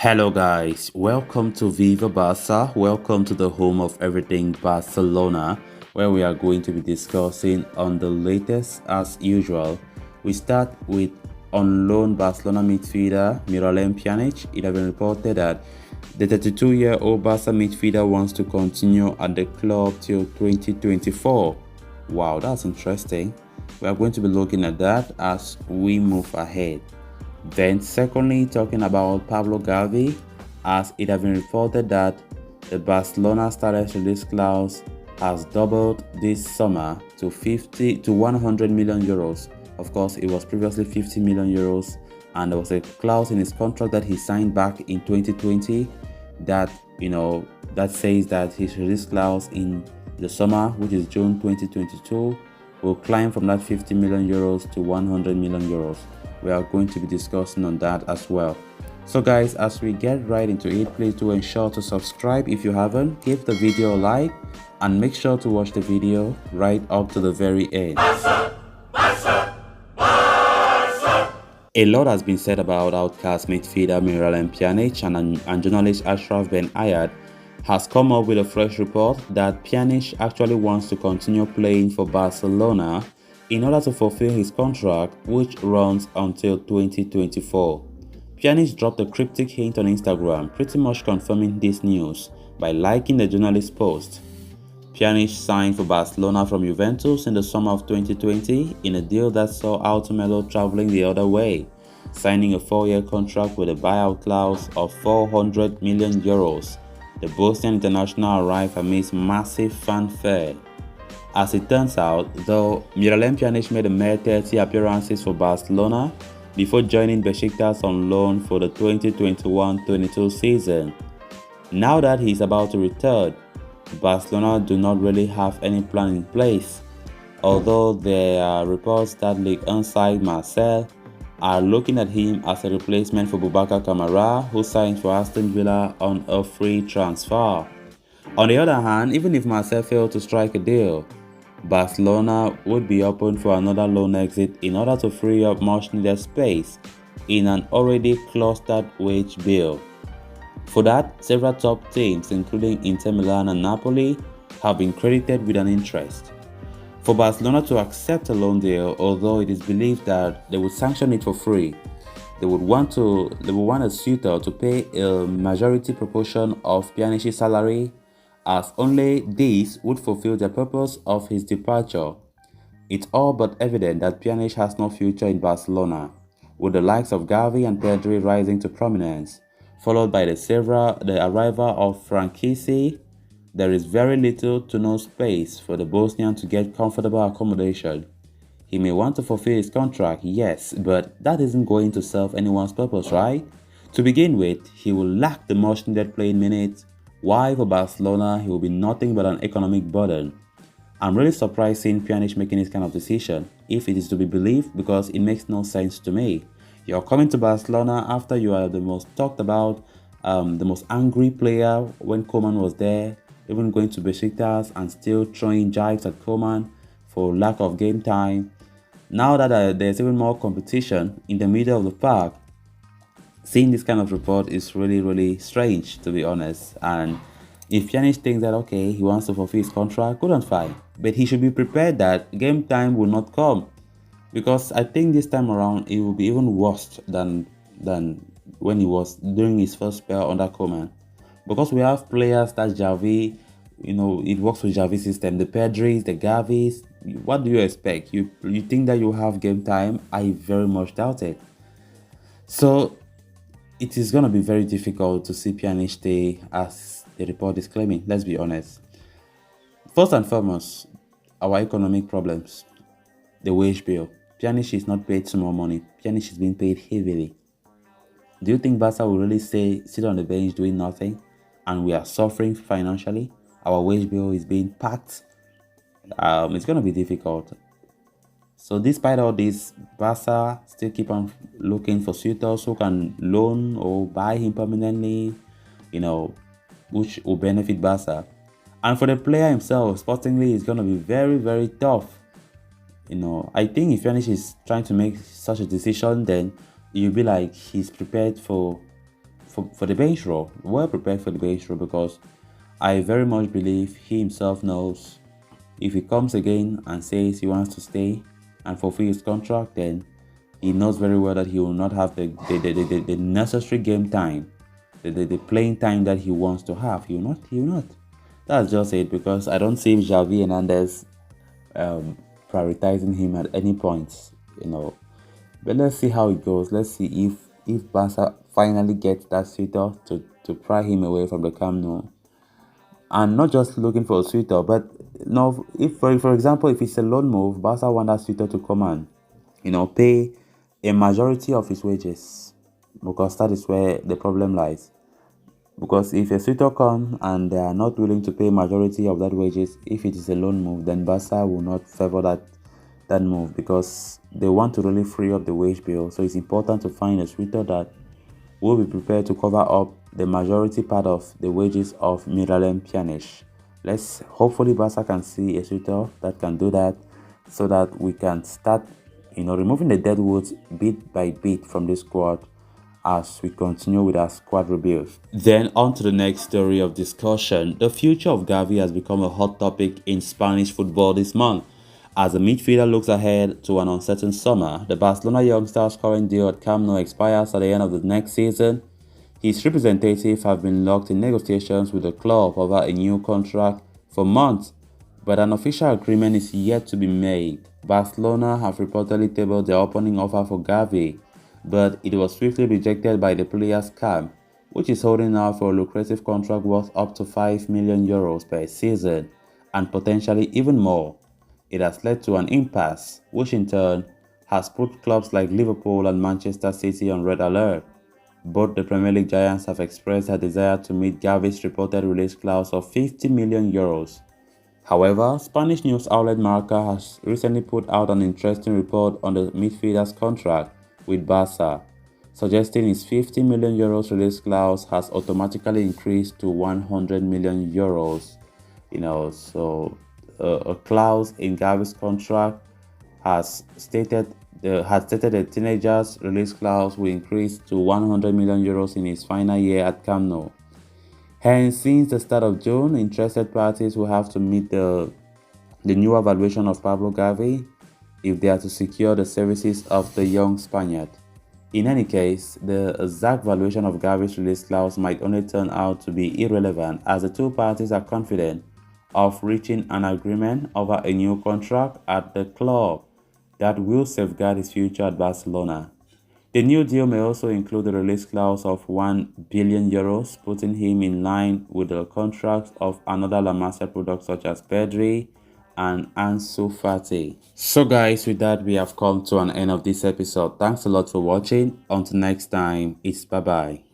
Hello guys, welcome to Viva Barca. Welcome to the home of everything Barcelona, where we are going to be discussing on the latest as usual. We start with on loan Barcelona midfielder Pjanic. It has been reported that the 32-year-old Barca midfielder wants to continue at the club till 2024. Wow, that's interesting. We are going to be looking at that as we move ahead. Then secondly, talking about Pablo Gavi, as it has been reported that the Barcelona started release clause has doubled this summer to 100 million euros. Of course, it was previously 50 million euros, and there was a clause in his contract that he signed back in 2020 that that says that his release clause in the summer, which is June 2022, will climb from that 50 million euros to 100 million euros. We are going to be discussing on that as well. So guys, as we get right into it, please do ensure to subscribe if you haven't, give the video a like, and make sure to watch the video right up to the very end. Barca, Barca, Barca. A lot has been said about outcast midfielder Pjanic, and journalist Ashraf Ben Ayad has come up with a fresh report that Pjanic actually wants to continue playing for Barcelona in order to fulfill his contract, which runs until 2024. Pjanic dropped a cryptic hint on Instagram, pretty much confirming this news by liking the journalist's post. Pjanic signed for Barcelona from Juventus in the summer of 2020 in a deal that saw Automelo traveling the other way, signing a 4-year contract with a buyout clause of 400 million euros. The Bosnian international arrived amidst massive fanfare. As it turns out, though, Pjanic made a mere 30 appearances for Barcelona before joining Besiktas on loan for the 2021-22 season. Now that he is about to return, Barcelona do not really have any plan in place, although there are reports that Ligue 1 side Marseille are looking at him as a replacement for Boubacar Kamara, who signed for Aston Villa on a free transfer. On the other hand, even if Marseille failed to strike a deal, Barcelona would be open for another loan exit in order to free up much needed space in an already clustered wage bill. For that, several top teams including Inter Milan and Napoli have been credited with an interest. For Barcelona to accept a loan deal, although it is believed that they would sanction it for free, they would want a suitor to pay a majority proportion of Pjanic's salary, as only this would fulfill the purpose of his departure. It's all but evident that Pjanic has no future in Barcelona, with the likes of Gavi and Pedri rising to prominence, followed by the arrival of Frankisi. There is very little to no space for the Bosnian to get comfortable accommodation. He may want to fulfill his contract, yes, but that isn't going to serve anyone's purpose, right? To begin with, he will lack the much needed playing minutes, while for Barcelona, he will be nothing but an economic burden. I'm really surprised seeing Pjanic making this kind of decision, if it is to be believed, because it makes no sense to me. You're coming to Barcelona after you are the most talked about, the most angry player when Koeman was there, even going to Besiktas and still throwing jibes at Koeman for lack of game time. Now that there's even more competition in the middle of the park, seeing this kind of report is really strange, to be honest. And if Pjanic thinks that okay, he wants to fulfill his contract, good and fine, but he should be prepared that game time will not come, because I think this time around it will be even worse than when he was during his first spell under Koeman, because we have players that Gavi, it works with Gavi system, the Pedris, the Gavis. What do you expect? You think that you have game time? I very much doubt it. So it is going to be very difficult to see Pjanic stay, as the report is claiming. Let's be honest. First and foremost, our economic problems. The wage bill. Pjanic is not paid small money. Pjanic is being paid heavily. Do you think Barca will really sit on the bench doing nothing, and we are suffering financially? Our wage bill is being packed. It's going to be difficult. So despite all this, Barca still keep on looking for suitors who can loan or buy him permanently, which will benefit Barca. And for the player himself, sportingly, it's going to be very tough. I think if Pjanic is trying to make such a decision, then you'll be like he's prepared for for the bench role, well prepared for the bench role, because I very much believe he himself knows if he comes again and says he wants to stay and fulfill his contract, then he knows very well that he will not have the necessary game time, the playing time that he wants to have. He will not. That's just it, because I don't see Xavi Hernandez um, prioritizing him at any point, you know. But let's see how it goes. Let's see if Barca finally gets that suitor to pry him away from the Camp Nou. And not just looking for a suitor, but no, if for example, if it's a loan move, Barca want that suitor to come and pay a majority of his wages, because that is where the problem lies. Because if a suitor comes and they are not willing to pay majority of that wages, if it is a loan move, then Barca will not favor that move, because they want to really free up the wage bill. So it's important to find a suitor that will be prepared to cover up the majority part of the wages of Miralem Pjanic. Let's hopefully Barca can see a suitor that can do that, so that we can start removing the dead woods bit by bit from this squad as we continue with our squad rebuild. Then on to the next story of discussion. The future of Gavi has become a hot topic in Spanish football this month. As the midfielder looks ahead to an uncertain summer, the Barcelona youngster's current deal at Camp Nou expires at the end of the next season. His representatives have been locked in negotiations with the club over a new contract for months, but an official agreement is yet to be made. Barcelona have reportedly tabled their opening offer for Gavi, but it was swiftly rejected by the player's camp, which is holding out for a lucrative contract worth up to €5 million per season, and potentially even more. It has led to an impasse, which in turn has put clubs like Liverpool and Manchester City on red alert. Both the Premier League giants have expressed their desire to meet Gavi's reported release clause of €50 million. However, Spanish news outlet Marca has recently put out an interesting report on the midfielder's contract with Barca, suggesting his €50 million release clause has automatically increased to €100 million. A clause in Gavi's contract has stated the teenager's release clause will increase to €100 million in his final year at Camp Nou. Hence, since the start of June, interested parties will have to meet the new evaluation of Pablo Gavi if they are to secure the services of the young Spaniard. In any case, the exact valuation of Gavi's release clause might only turn out to be irrelevant, as the two parties are confident of reaching an agreement over a new contract at the club that will safeguard his future at Barcelona. The new deal may also include a release clause of €1 billion, putting him in line with the contracts of another La Masia product such as Pedri and Ansu Fati. So guys, with that we have come to an end of this episode. Thanks a lot for watching. Until next time, it's bye bye.